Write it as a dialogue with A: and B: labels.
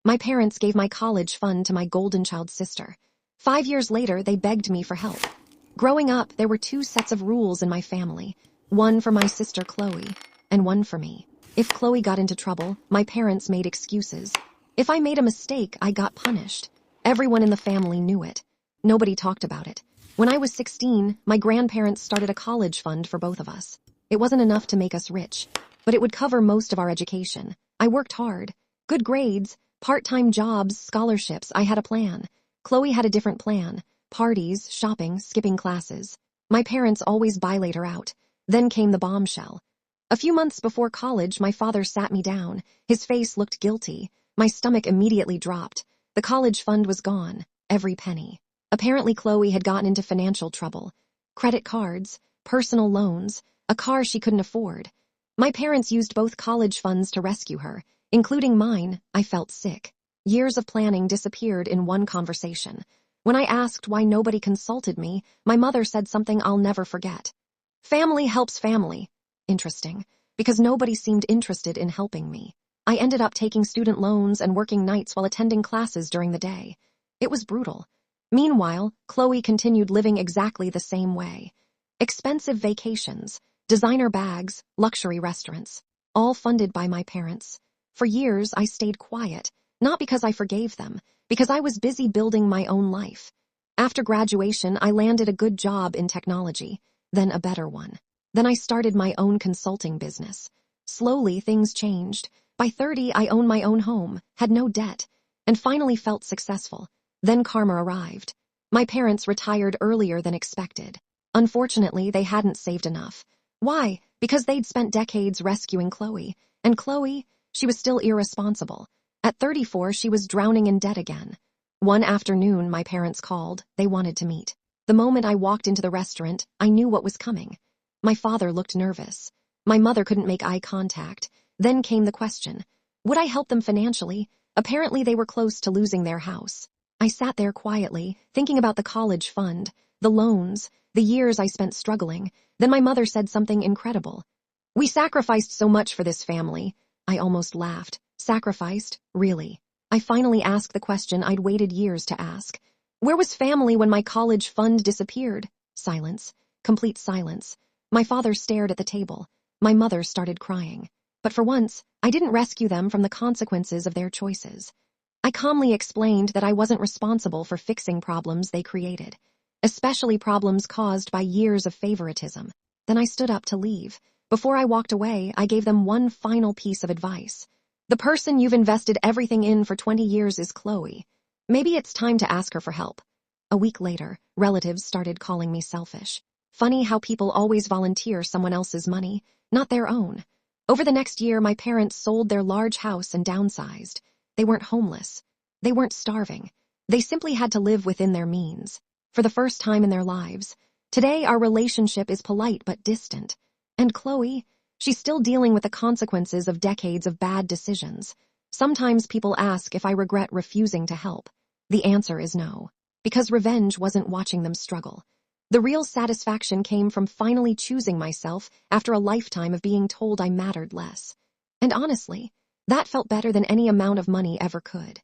A: My parents gave my college fund to my golden child sister. 5 years later, they begged me for help. Growing up, there were two sets of rules in my family. One for my sister Chloe, and one for me. If Chloe got into trouble, my parents made excuses. If I made a mistake, I got punished. Everyone in the family knew it. Nobody talked about it. When I was 16, my grandparents started a college fund for both of us. It wasn't enough to make us rich, but it would cover most of our education. I worked hard. Good grades, part-time jobs, scholarships. I had a plan. Chloe had a different plan. Parties, shopping, skipping classes. My parents always bailoed her out. Then came the bombshell. A few months before college, my father sat me down. His face looked guilty. My stomach immediately dropped. The college fund was gone. Every penny. Apparently, Chloe had gotten into financial trouble. Credit cards, personal loans, a car she couldn't afford. My parents used both college funds to rescue her, including mine. I felt sick. Years of planning disappeared in one conversation. When I asked why nobody consulted me, my mother said something I'll never forget. Family helps family. Interesting, because nobody seemed interested in helping me. I ended up taking student loans and working nights while attending classes during the day. It was brutal. Meanwhile, Chloe continued living exactly the same way. Expensive vacations, designer bags, luxury restaurants, all funded by my parents. For years, I stayed quiet, not because I forgave them, because I was busy building my own life. After graduation, I landed a good job in technology, then a better one. Then I started my own consulting business. Slowly, things changed. By 30, I owned my own home, had no debt, and finally felt successful. Then karma arrived. My parents retired earlier than expected. Unfortunately, they hadn't saved enough. Why? Because they'd spent decades rescuing Chloe. And Chloe, she was still irresponsible. At 34, she was drowning in debt again. One afternoon, my parents called. They wanted to meet. The moment I walked into the restaurant, I knew what was coming. My father looked nervous. My mother couldn't make eye contact. Then came the question. Would I help them financially? Apparently, they were close to losing their house. I sat there quietly, thinking about the college fund, the loans, the years I spent struggling. Then my mother said something incredible. "We sacrificed so much for this family." I almost laughed. Sacrificed? Really? I finally asked the question I'd waited years to ask. Where was family when my college fund disappeared? Silence. Complete silence. My father stared at the table. My mother started crying. But for once, I didn't rescue them from the consequences of their choices. I calmly explained that I wasn't responsible for fixing problems they created, especially problems caused by years of favoritism. Then I stood up to leave. Before I walked away, I gave them one final piece of advice. The person you've invested everything in for 20 years is Chloe. Maybe it's time to ask her for help. A week later, relatives started calling me selfish. Funny how people always volunteer someone else's money, not their own. Over the next year, my parents sold their large house and downsized. They weren't homeless. They weren't starving. They simply had to live within their means. For the first time in their lives. Today, our relationship is polite but distant. And Chloe, she's still dealing with the consequences of decades of bad decisions. Sometimes people ask if I regret refusing to help. The answer is no. Because revenge wasn't watching them struggle. The real satisfaction came from finally choosing myself after a lifetime of being told I mattered less. And honestly, that felt better than any amount of money ever could.